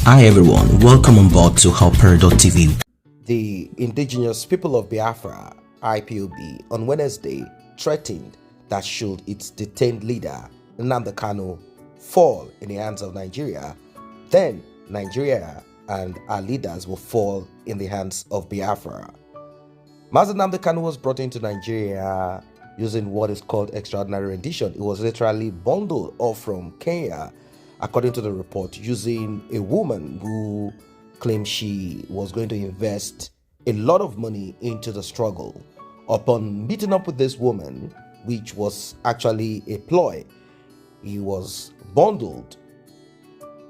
Hi everyone, welcome on board to Helper.tv. The indigenous people of Biafra, Ipob, on Wednesday threatened that should its detained leader, Nnamdi Kanu, fall in the hands of Nigeria, then Nigeria and our leaders will fall in the hands of Biafra. Nnamdi Kanu was brought into Nigeria using what is called extraordinary rendition. It was literally bundled off from Kenya, according to the report, using a woman who claimed she was going to invest a lot of money into the struggle. Upon meeting up with this woman, which was actually a ploy, he was bundled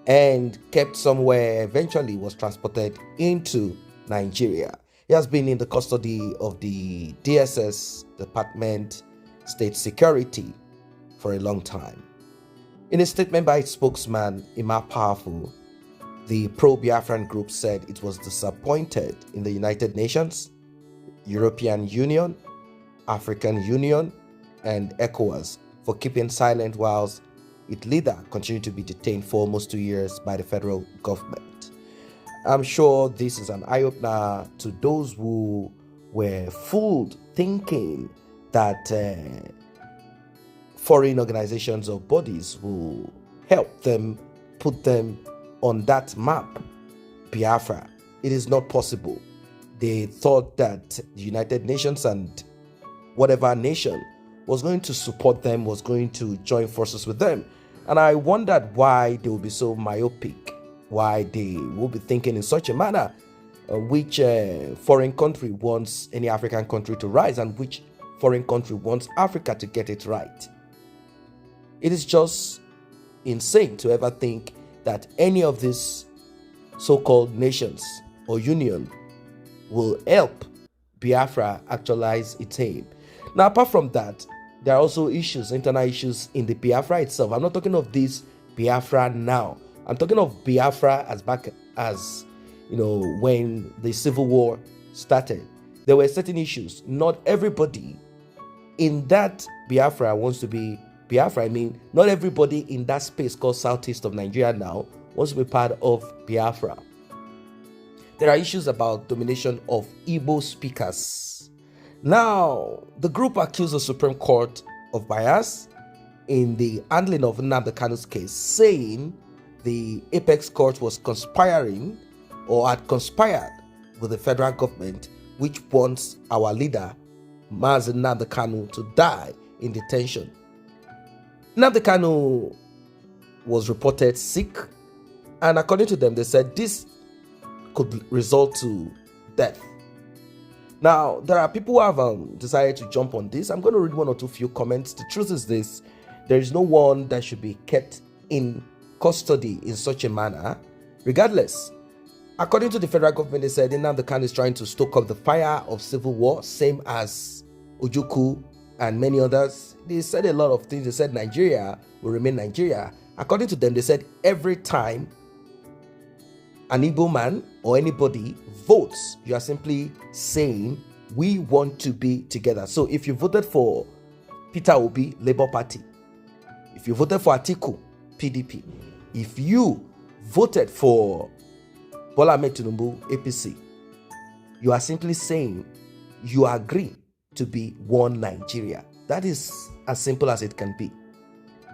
and kept somewhere, eventually was transported into Nigeria. He has been in the custody of the DSS, Department State Security, for a long time. In a statement by its spokesman, Ipob, the pro-Biafran group said it was disappointed in the United Nations, European Union, African Union, and ECOWAS for keeping silent whilst its leader continued to be detained for almost 2 years by the federal government. I'm sure this is an eye-opener to those who were fooled thinking that foreign organizations or bodies will help them put them on that map, Biafra. It is not possible. They thought that the United Nations and whatever nation was going to support them, was going to join forces with them. And I wondered why they will be so myopic, why they will be thinking in such a manner, which foreign country wants any African country to rise and which foreign country wants Africa to get it right. It is just insane to ever think that any of these so-called nations or union will help Biafra actualize its aim. Now, apart from that, there are also issues, internal issues in the Biafra itself. I'm not talking of this Biafra now. I'm talking of Biafra as back as, when the civil war started. There were certain issues. Not everybody in that Biafra wants to be Biafra. I mean, not everybody in that space called southeast of Nigeria now wants to be part of Biafra. There are issues about domination of Igbo speakers. Now, the group accused the Supreme Court of bias in the handling of Nnamdi Kanu's case, saying the apex court was conspiring or had conspired with the federal government, which wants our leader, Nnamdi Kanu, to die in detention. Nnamdi Kanu was reported sick, and according to them, they said this could result to death. Now, there are people who have decided to jump on this. I'm going to read one or two few comments. The truth is this: there is no one that should be kept in custody in such a manner, regardless. According to the federal government, they said Nnamdi Kanu is trying to stoke up the fire of civil war, same as Ojukwu and many others. They said a lot of things. They said Nigeria will remain Nigeria. According to them, they said every time an Igbo man or anybody votes, you are simply saying we want to be together. So if you voted for Peter Obi, Labour Party, if you voted for Atiku, PDP, if you voted for Bola Ahmed Tinubu, APC, you are simply saying you agree to be one Nigeria. That is as simple as it can be.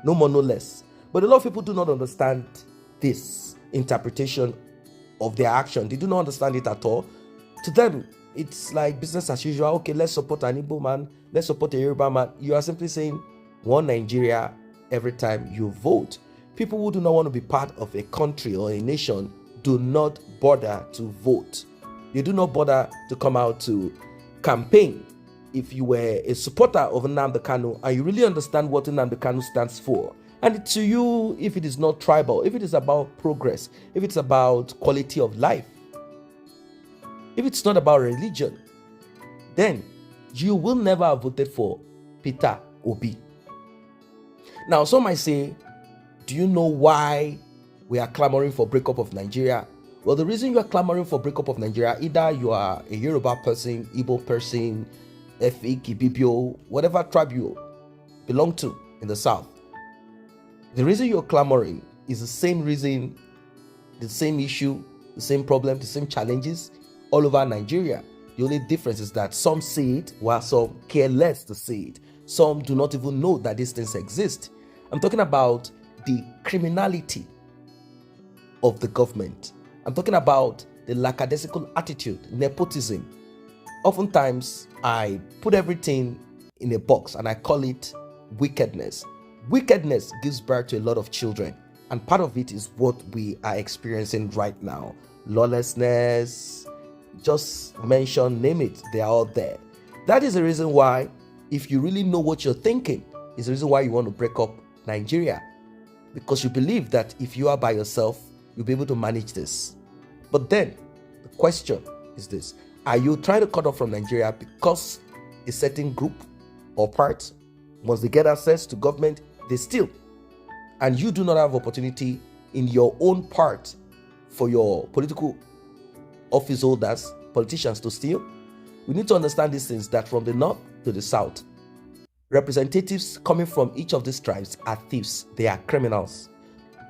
No more, no less. But a lot of people do not understand this interpretation of their action. They do not understand it at all. To them, it's like business as usual. Okay, let's support an Igbo man. Let's support a Yoruba man. You are simply saying one Nigeria every time you vote. People who do not want to be part of a country or a nation do not bother to vote. They do not bother to come out to campaign. If you were a supporter of Nnamdi Kanu and you really understand what Nnamdi Kanu stands for, and to you, if it is not tribal, if it is about progress, if it's about quality of life, if it's not about religion, then you will never have voted for Peter Obi. Now, some might say, do you know why we are clamoring for breakup of Nigeria? Well, the reason you are clamoring for breakup of Nigeria, either you are a Yoruba person, Igbo person, Efik, Ibibio, whatever tribe you belong to in the south. The reason you're clamoring is the same reason the same issue, the same problem, the same challenges all over Nigeria. The only difference is that some see it while some care less to see it. Some do not even know that these things exist. I'm talking about the criminality of the government. I'm talking about the lackadaisical attitude, nepotism. Oftentimes, I put everything in a box and I call it wickedness. Wickedness gives birth to a lot of children, and part of it is what we are experiencing right now. Lawlessness, just mention, name it, they are all there. That is the reason why, if you really know what you're thinking, is the reason why you want to break up Nigeria. Because you believe that if you are by yourself, you'll be able to manage this. But then, the question is this: are you trying to cut off from Nigeria because a certain group or part, once they get access to government, they steal, and you do not have opportunity in your own part for your political office holders, politicians to steal? We need to understand these things, that from the north to the south, representatives coming from each of these tribes are thieves. They are criminals.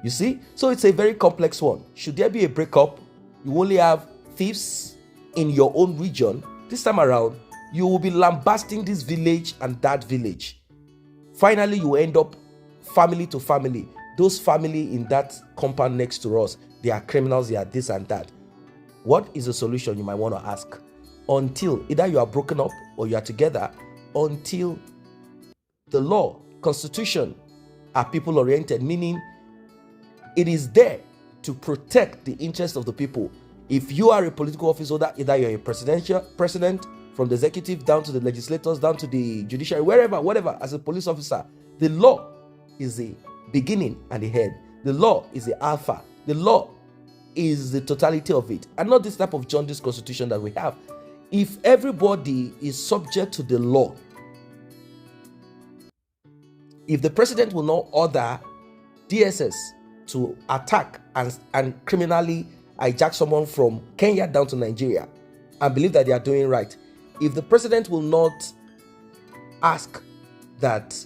You see? So it's a very complex one. Should there be a breakup, you only have thieves in your own region. This time around, you will be lambasting this village and that village. Finally, you end up family to family. Those family in that compound next to us, they are criminals, they are this and that. What is the solution, you might want to ask? Until either you are broken up or you are together, until the law, constitution are people oriented, meaning it is there to protect the interests of the people. If you are a political office holder, either you're a president, from the executive down to the legislators, down to the judiciary, wherever, whatever, as a police officer, the law is the beginning and the head. The law is the alpha. The law is the totality of it, and not this type of jaundice constitution that we have. If everybody is subject to the law, if the president will not order DSS to attack and criminally hijack someone from Kenya down to Nigeria and believe that they are doing right, if the president will not ask that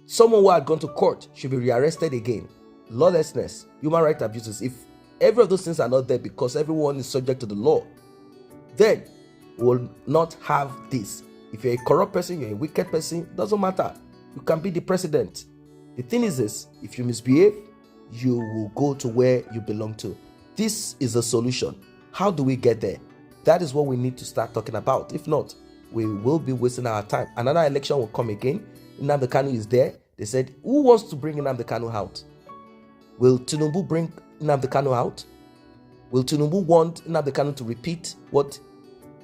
someone who had gone to court should be rearrested again, lawlessness, human rights abuses, if every of those things are not there because everyone is subject to the law, then we'll not have this. If you're a corrupt person, you're a wicked person, doesn't matter. You can be the president. The thing is this: if you misbehave, you will go to where you belong to. This is a solution. How do we get there? That is what we need to start talking about. If not, we will be wasting our time. Another election will come again. Nnamdi Kanu is there. They said, who wants to bring Nnamdi Kanu out? Will Tinubu bring Nnamdi Kanu out? Will Tinubu want Nnamdi Kanu to repeat what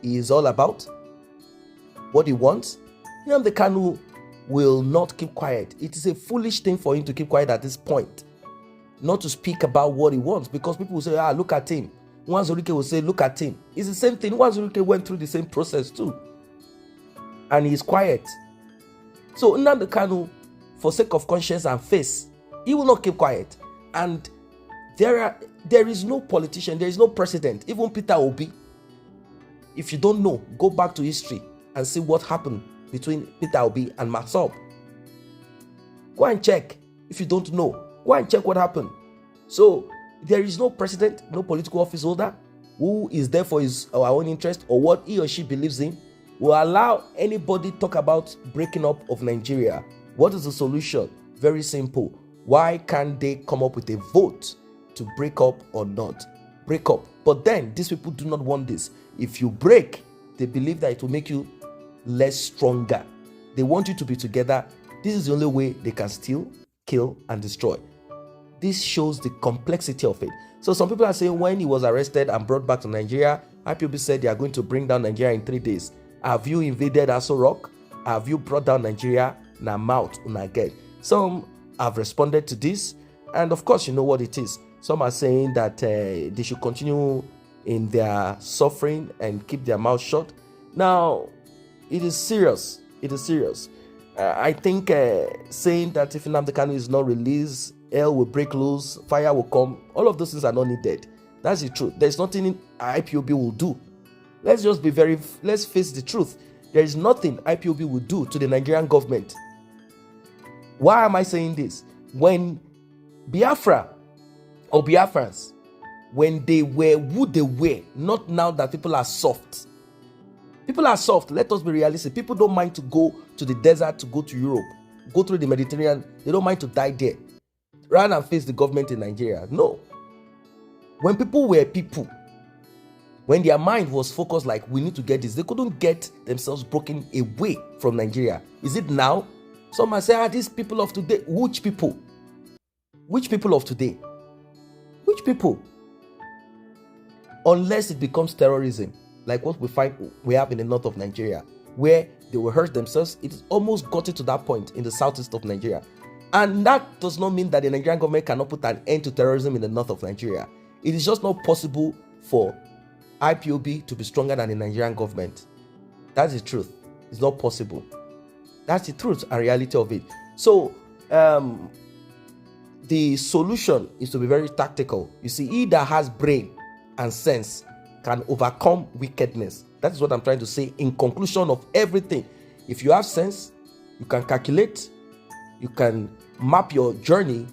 he is all about? What he wants? Nnamdi Kanu will not keep quiet. It is a foolish thing for him to keep quiet at this point, not to speak about what he wants, because people will say, look at him. Nwanzurike will say, look at him. It's the same thing. Nwanzurike went through the same process too, and he's quiet. So Nnamdi Kanu, for sake of conscience and face, he will not keep quiet. And there is no politician, there is no president, even Peter Obi. If you don't know, go back to history and see what happened between Peter Obi and Masob. Go and check. If you don't know, go and check what happened. So there is no president, no political office holder who is there for his or our own interest or what he or she believes in will allow anybody talk about breaking up of Nigeria. What is the solution? Very simple. Why can't they come up with a vote to break up or not? Break up. But then these people do not want this. If you break, they believe that it will make you less stronger. They want you to be together. This is the only way they can steal, kill, and destroy. This shows the complexity of it. So some people are saying when he was arrested and brought back to Nigeria, IPOB said they are going to bring down Nigeria in 3 days. Have you invaded Aso Rock? Have you brought down Nigeria? Na mouth, una get. Some have responded to this, and of course you know what it is. Some are saying that they should continue in their suffering and keep their mouth shut. Now, it is serious. It is serious. I think saying that if Nnamdi Kanu is not released, hell will break loose, fire will come. All of those things are not needed. That's the truth. There's nothing IPOB will do. Let's face the truth. There is nothing IPOB will do to the Nigerian government. Why am I saying this? When Biafra or Biafrans when they were who they were, not now that people are soft. People are soft. Let us be realistic. People don't mind to go to the desert, to go to Europe, go through the Mediterranean. They don't mind to die there rather than face the government in Nigeria. No. When people were people, when their mind was focused like we need to get this, they couldn't get themselves broken away from Nigeria. Is it now? Some might say, these people of today. Which people? Which people of today? Which people? Unless it becomes terrorism, like what we have in the north of Nigeria, where they will hurt themselves. It almost got it to that point in the southeast of Nigeria. And that does not mean that the Nigerian government cannot put an end to terrorism in the north of Nigeria. It is just not possible for IPOB to be stronger than the Nigerian government. That's the truth. It's not possible. That's the truth and reality of it. So, the solution is to be very tactical. You see, he that has brain and sense can overcome wickedness. That is what I'm trying to say in conclusion of everything. If you have sense, you can calculate, you can map your journey,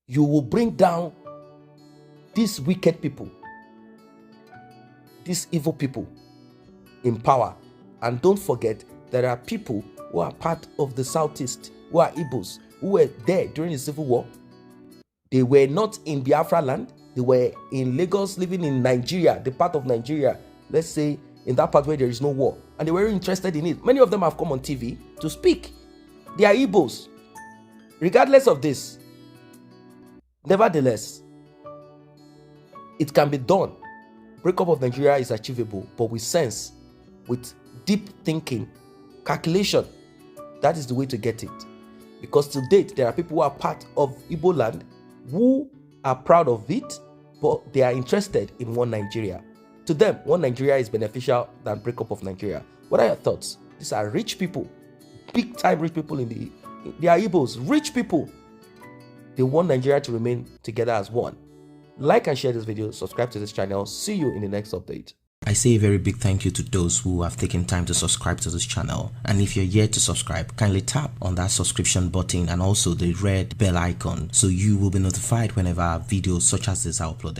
you will bring down these wicked people, these evil people in power. And don't forget, there are people who are part of the Southeast, who are Igbos, who were there during the Civil War. They were not in Biafra land. They were in Lagos, living in Nigeria, the part of Nigeria, let's say, in that part where there is no war. And they were interested in it. Many of them have come on TV to speak. They are Igbos. Regardless of this, nevertheless, it can be done. Breakup of Nigeria is achievable, but with sense, with deep thinking, calculation. That is the way to get it. Because to date, there are people who are part of Igbo land who are proud of it, but they are interested in one Nigeria. To them, one Nigeria is beneficial than breakup of Nigeria. What are your thoughts? These are rich people, big time rich people they are Igbos, rich people. They want Nigeria to remain together as one. Like and share this video, subscribe to this channel. See you in the next update. I say a very big thank you to those who have taken time to subscribe to this channel. And if you're yet to subscribe, kindly tap on that subscription button and also the red bell icon so you will be notified whenever videos such as this are uploaded.